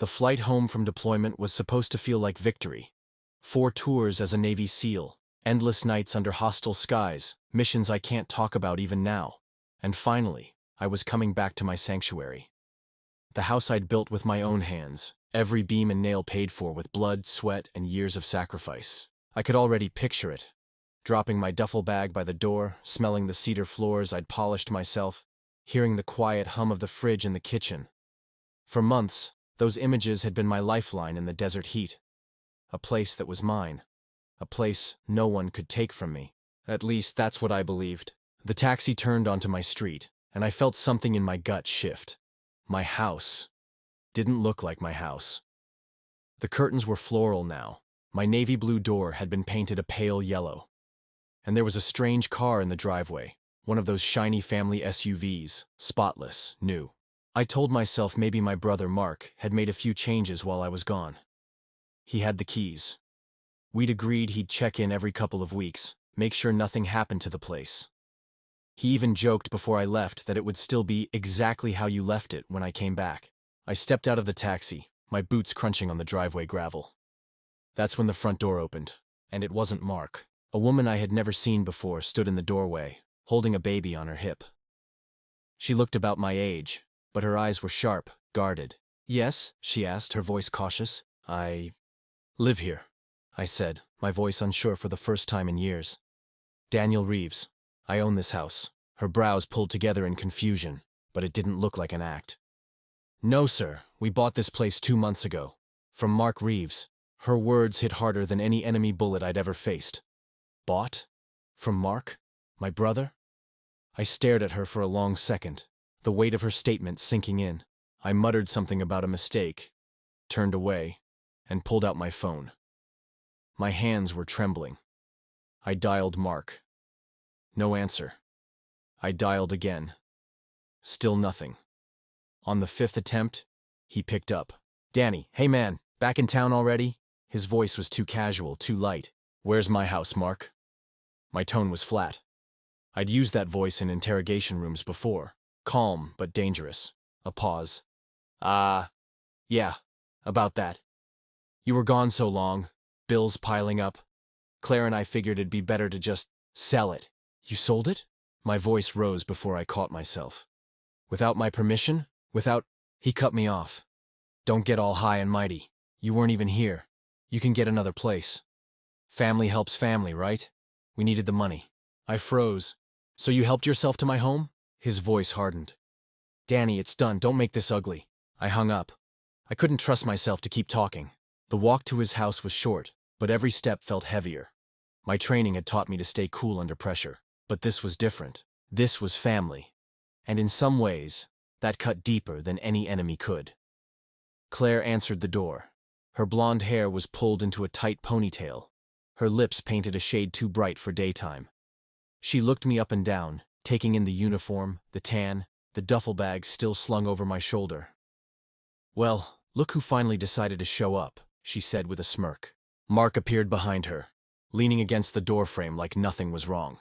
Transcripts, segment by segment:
The flight home from deployment was supposed to feel like victory. 4 tours as a Navy SEAL, endless nights under hostile skies, missions I can't talk about even now. And finally, I was coming back to my sanctuary. The house I'd built with my own hands, every beam and nail paid for with blood, sweat, and years of sacrifice. I could already picture it. Dropping my duffel bag by the door, smelling the cedar floors I'd polished myself, hearing the quiet hum of the fridge in the kitchen. For months, those images had been my lifeline in the desert heat. A place that was mine. A place no one could take from me. At least that's what I believed. The taxi turned onto my street, and I felt something in my gut shift. My house didn't look like my house. The curtains were floral now. My navy blue door had been painted a pale yellow. And there was a strange car in the driveway, one of those shiny family SUVs, spotless, new. I told myself maybe my brother Mark had made a few changes while I was gone. He had the keys. We'd agreed he'd check in every couple of weeks, make sure nothing happened to the place. He even joked before I left that it would still be exactly how you left it when I came back. I stepped out of the taxi, my boots crunching on the driveway gravel. That's when the front door opened, and it wasn't Mark. A woman I had never seen before stood in the doorway, holding a baby on her hip. She looked about my age, but her eyes were sharp, guarded. "Yes?" she asked, her voice cautious. "I live here," I said, my voice unsure for the first time in years. "Daniel Reeves. I own this house." Her brows pulled together in confusion, but it didn't look like an act. "No, sir. We bought this place 2 months ago. From Mark Reeves." Her words hit harder than any enemy bullet I'd ever faced. Bought? From Mark? My brother? I stared at her for a long second, the weight of her statement sinking in. I muttered something about a mistake, turned away, and pulled out my phone. My hands were trembling. I dialed Mark. No answer. I dialed again. Still nothing. On the 5th attempt, he picked up. "Danny, hey man, back in town already?" His voice was too casual, too light. "Where's my house, Mark?" My tone was flat. I'd used that voice in interrogation rooms before. Calm, but dangerous. A pause. Yeah, about that. You were gone so long, bills piling up. Claire and I figured it'd be better to just sell it." "You sold it?" My voice rose before I caught myself. "Without my permission? Without—" He cut me off. "Don't get all high and mighty. You weren't even here. You can get another place. Family helps family, right? We needed the money." I froze. "So you helped yourself to my home?" His voice hardened. "Danny, it's done. Don't make this ugly." I hung up. I couldn't trust myself to keep talking. The walk to his house was short, but every step felt heavier. My training had taught me to stay cool under pressure. But this was different. This was family. And in some ways, that cut deeper than any enemy could. Claire answered the door. Her blonde hair was pulled into a tight ponytail. Her lips painted a shade too bright for daytime. She looked me up and down, taking in the uniform, the tan, the duffel bag still slung over my shoulder. "Well, look who finally decided to show up," she said with a smirk. Mark appeared behind her, leaning against the doorframe like nothing was wrong.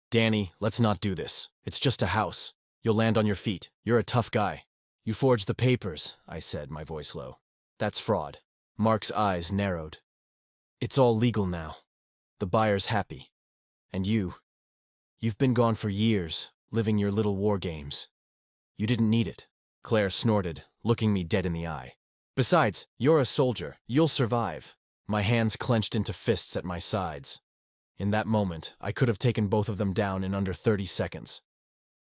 "Danny, let's not do this. It's just a house. You'll land on your feet. You're a tough guy." "You forged the papers," I said, my voice low. "That's fraud." Mark's eyes narrowed. "It's all legal now. The buyer's happy. And you've been gone for years, living your little war games. You didn't need it." Claire snorted, looking me dead in the eye. "Besides, you're a soldier. You'll survive." My hands clenched into fists at my sides. In that moment, I could have taken both of them down in under 30 seconds.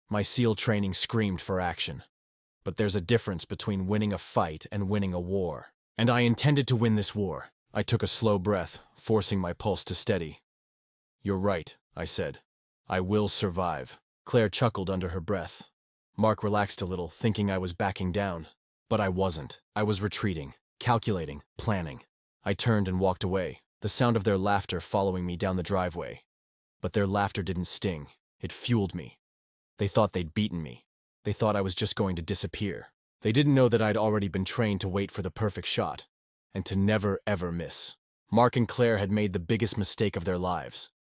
My SEAL training screamed for action. But there's a difference between winning a fight and winning a war. And I intended to win this war. I took a slow breath, forcing my pulse to steady. "You're right," I said. "I will survive." Claire chuckled under her breath. Mark relaxed a little, thinking I was backing down. But I wasn't. I was retreating, calculating, planning. I turned and walked away, the sound of their laughter following me down the driveway. But their laughter didn't sting. It fueled me. They thought they'd beaten me. They thought I was just going to disappear. They didn't know that I'd already been trained to wait for the perfect shot, and to never, ever miss. Mark and Claire had made the biggest mistake of their lives.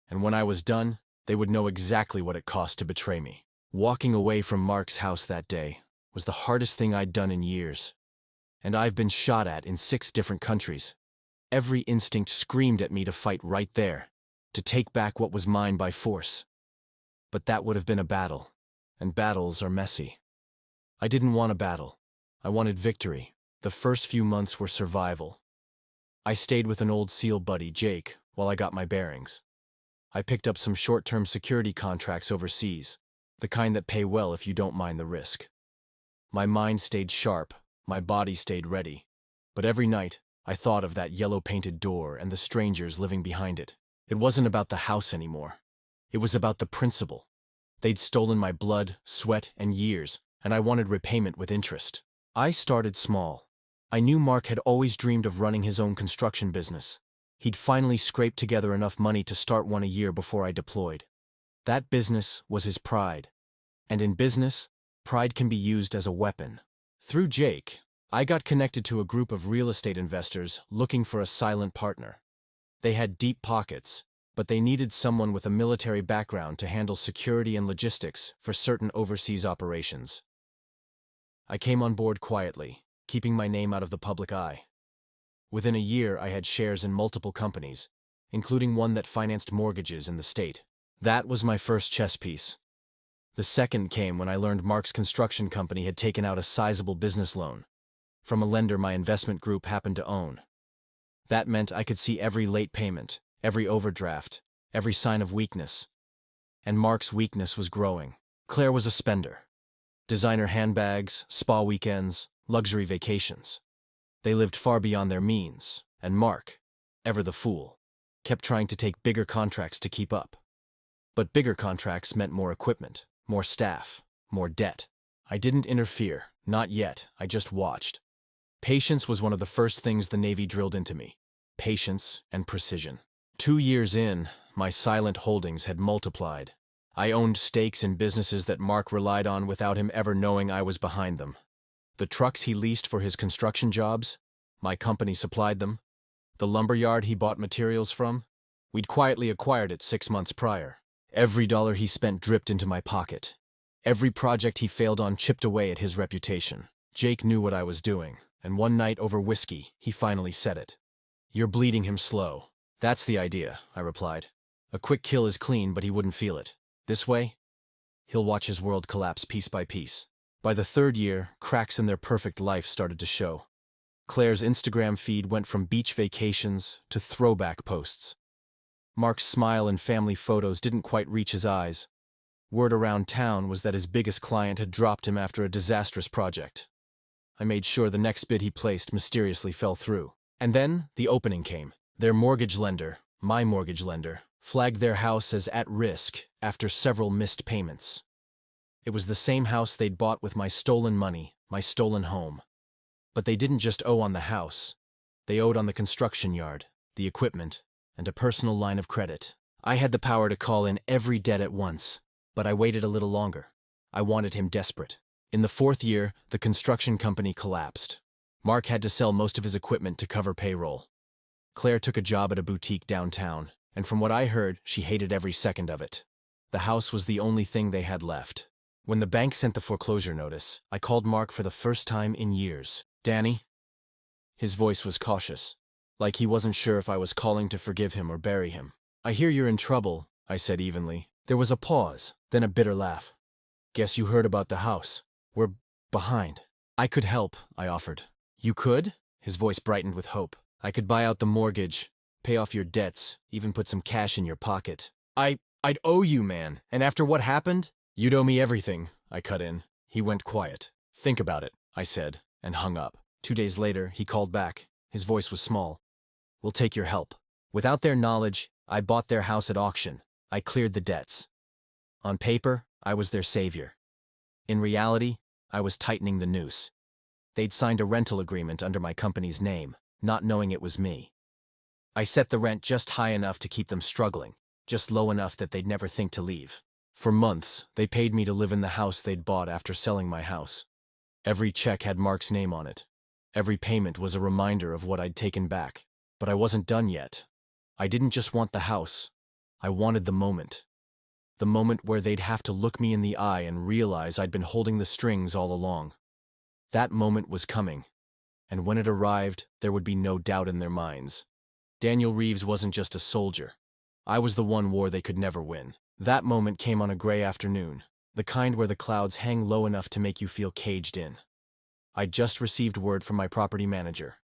And when I was done, they would know exactly what it cost to betray me. Walking away from Mark's house that day was the hardest thing I'd done in years. And I've been shot at in 6 different countries. Every instinct screamed at me to fight right there, to take back what was mine by force. But that would have been a battle, and battles are messy. I didn't want a battle. I wanted victory. The first few months were survival. I stayed with an old SEAL buddy, Jake, while I got my bearings. I picked up some short-term security contracts overseas, the kind that pay well if you don't mind the risk. My mind stayed sharp, my body stayed ready. But every night, I thought of that yellow-painted door and the strangers living behind it. It wasn't about the house anymore. It was about the principle. They'd stolen my blood, sweat, and years, and I wanted repayment with interest. I started small. I knew Mark had always dreamed of running his own construction business. He'd finally scraped together enough money to start one a year before I deployed. That business was his pride. And in business, pride can be used as a weapon. Through Jake, I got connected to a group of real estate investors looking for a silent partner. They had deep pockets, but they needed someone with a military background to handle security and logistics for certain overseas operations. I came on board quietly, keeping my name out of the public eye. Within a year, I had shares in multiple companies, including one that financed mortgages in the state. That was my first chess piece. The second came when I learned Mark's construction company had taken out a sizable business loan from a lender my investment group happened to own. That meant I could see every late payment, every overdraft, every sign of weakness. And Mark's weakness was growing. Claire was a spender. Designer handbags, spa weekends, luxury vacations. They lived far beyond their means, and Mark, ever the fool, kept trying to take bigger contracts to keep up. But bigger contracts meant more equipment, more staff, more debt. I didn't interfere, not yet, I just watched. Patience was one of the first things the Navy drilled into me. Patience and precision. 2 years in, my silent holdings had multiplied. I owned stakes in businesses that Mark relied on without him ever knowing I was behind them. The trucks he leased for his construction jobs, my company supplied them. The lumberyard he bought materials from, we'd quietly acquired it 6 months prior. Every dollar he spent dripped into my pocket. Every project he failed on chipped away at his reputation. Jake knew what I was doing, and one night over whiskey, he finally said it. "You're bleeding him slow." "That's the idea," I replied. "A quick kill is clean, but he wouldn't feel it. This way, he'll watch his world collapse piece by piece." By the 3rd year, cracks in their perfect life started to show. Claire's Instagram feed went from beach vacations to throwback posts. Mark's smile and family photos didn't quite reach his eyes. Word around town was that his biggest client had dropped him after a disastrous project. I made sure the next bid he placed mysteriously fell through. And then the opening came. Their mortgage lender, my mortgage lender, flagged their house as at risk after several missed payments. It was the same house they'd bought with my stolen money, my stolen home. But they didn't just owe on the house. They owed on the construction yard, the equipment, and a personal line of credit. I had the power to call in every debt at once, but I waited a little longer. I wanted him desperate. In the 4th year, the construction company collapsed. Mark had to sell most of his equipment to cover payroll. Claire took a job at a boutique downtown, and from what I heard, she hated every second of it. The house was the only thing they had left. When the bank sent the foreclosure notice, I called Mark for the first time in years. "Danny?" His voice was cautious, like he wasn't sure if I was calling to forgive him or bury him. "I hear you're in trouble," I said evenly. There was a pause, then a bitter laugh. "Guess you heard about the house. We're behind." "I could help," I offered. "You could?" His voice brightened with hope. "I could buy out the mortgage, pay off your debts, even put some cash in your pocket." I'd owe you, man, and after what happened? "You'd owe me everything," I cut in. He went quiet. "Think about it," I said, and hung up. 2 days later, he called back. His voice was small. "We'll take your help." Without their knowledge, I bought their house at auction. I cleared the debts. On paper, I was their savior. In reality, I was tightening the noose. They'd signed a rental agreement under my company's name, not knowing it was me. I set the rent just high enough to keep them struggling, just low enough that they'd never think to leave. For months, they paid me to live in the house they'd bought after selling my house. Every check had Mark's name on it. Every payment was a reminder of what I'd taken back. But I wasn't done yet. I didn't just want the house. I wanted the moment. The moment where they'd have to look me in the eye and realize I'd been holding the strings all along. That moment was coming, and when it arrived, there would be no doubt in their minds. Daniel Reeves wasn't just a soldier. I was the one war they could never win. That moment came on a gray afternoon, the kind where the clouds hang low enough to make you feel caged in. I'd just received word from my property manager.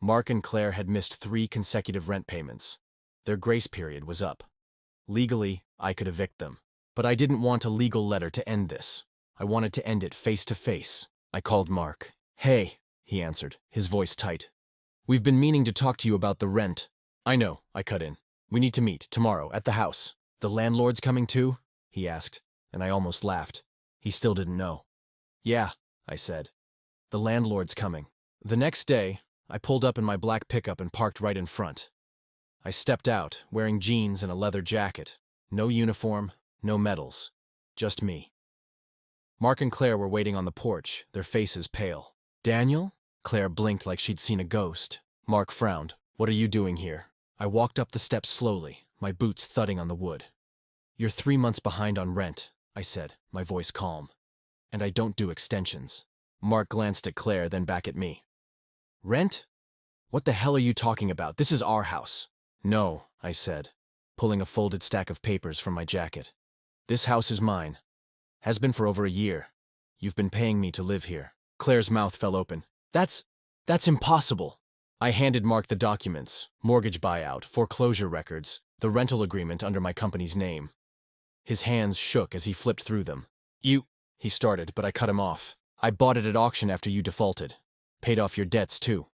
Mark and Claire had missed 3 consecutive rent payments. Their grace period was up. Legally, I could evict them. But I didn't want a legal letter to end this. I wanted to end it face to face. I called Mark. "Hey," he answered, his voice tight. "We've been meaning to talk to you about the rent." "I know," I cut in. "We need to meet, tomorrow, at the house." "The landlord's coming too?" he asked, and I almost laughed. He still didn't know. "Yeah," I said. "The landlord's coming." The next day, I pulled up in my black pickup and parked right in front. I stepped out, wearing jeans and a leather jacket. No uniform, no medals. Just me. Mark and Claire were waiting on the porch, their faces pale. "Daniel?" Claire blinked like she'd seen a ghost. Mark frowned. "What are you doing here?" I walked up the steps slowly, my boots thudding on the wood. "You're 3 months behind on rent," I said, my voice calm. "And I don't do extensions." Mark glanced at Claire, then back at me. "Rent? What the hell are you talking about? This is our house." "No," I said, pulling a folded stack of papers from my jacket. "This house is mine. Has been for over a year. You've been paying me to live here." Claire's mouth fell open. That's impossible." I handed Mark the documents: mortgage buyout, foreclosure records, the rental agreement under my company's name. His hands shook as he flipped through them. He started, but I cut him off. "I bought it at auction after you defaulted. Paid off your debts, too.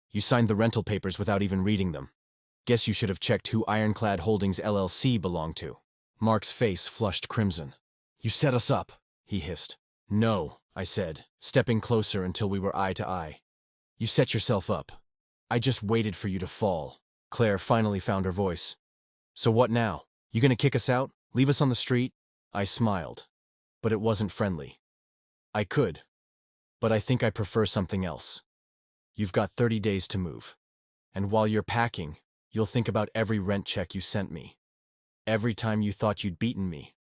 You signed the rental papers without even reading them. Guess you should have checked who Ironclad Holdings LLC belonged to." Mark's face flushed crimson. "You set us up," he hissed. "No," I said, stepping closer until we were eye to eye. "You set yourself up. I just waited for you to fall." Claire finally found her voice. "So what now? You gonna kick us out? Leave us on the street?" I smiled, but it wasn't friendly. "I could, but I think I prefer something else. You've got 30 days to move. And while you're packing, you'll think about every rent check you sent me. Every time you thought you'd beaten me.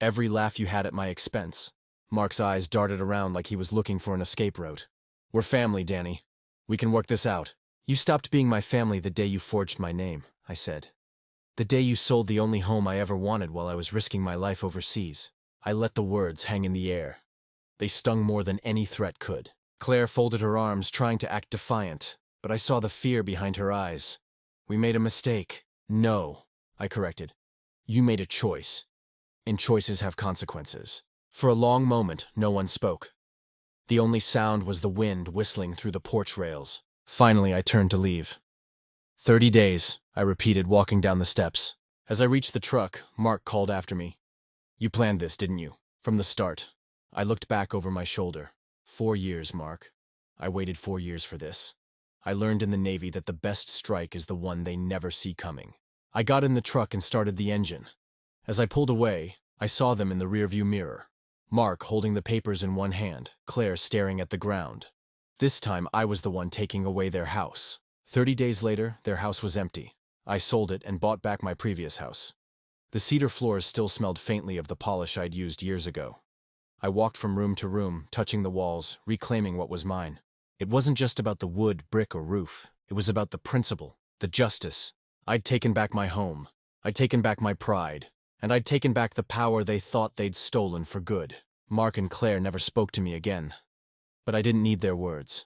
Every laugh you had at my expense." Mark's eyes darted around like he was looking for an escape route. "We're family, Danny. We can work this out." "You stopped being my family the day you forged my name," I said. "The day you sold the only home I ever wanted while I was risking my life overseas." I let the words hang in the air. They stung more than any threat could. Claire folded her arms, trying to act defiant, but I saw the fear behind her eyes. "We made a mistake." "No," I corrected. "You made a choice, and choices have consequences." For a long moment, no one spoke. The only sound was the wind whistling through the porch rails. Finally, I turned to leave. 30 days, I repeated, walking down the steps. As I reached the truck, Mark called after me. "You planned this, didn't you? From the start." I looked back over my shoulder. 4 years, Mark. I waited 4 years for this. I learned in the Navy that the best strike is the one they never see coming. I got in the truck and started the engine. As I pulled away, I saw them in the rearview mirror. Mark holding the papers in one hand, Claire staring at the ground. This time I was the one taking away their house. 30 days later, their house was empty. I sold it and bought back my previous house. The cedar floors still smelled faintly of the polish I'd used years ago. I walked from room to room, touching the walls, reclaiming what was mine. It wasn't just about the wood, brick, or roof. It was about the principle, the justice. I'd taken back my home. I'd taken back my pride. And I'd taken back the power they thought they'd stolen for good. Mark and Claire never spoke to me again. But I didn't need their words.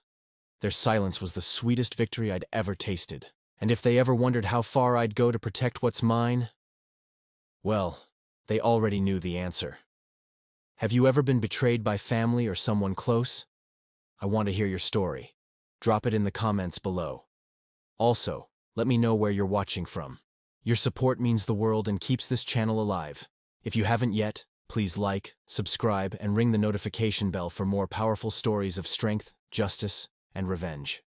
Their silence was the sweetest victory I'd ever tasted. And if they ever wondered how far I'd go to protect what's mine, well, they already knew the answer. Have you ever been betrayed by family or someone close? I want to hear your story. Drop it in the comments below. Also, let me know where you're watching from. Your support means the world and keeps this channel alive. If you haven't yet, please like, subscribe, and ring the notification bell for more powerful stories of strength, justice, and revenge.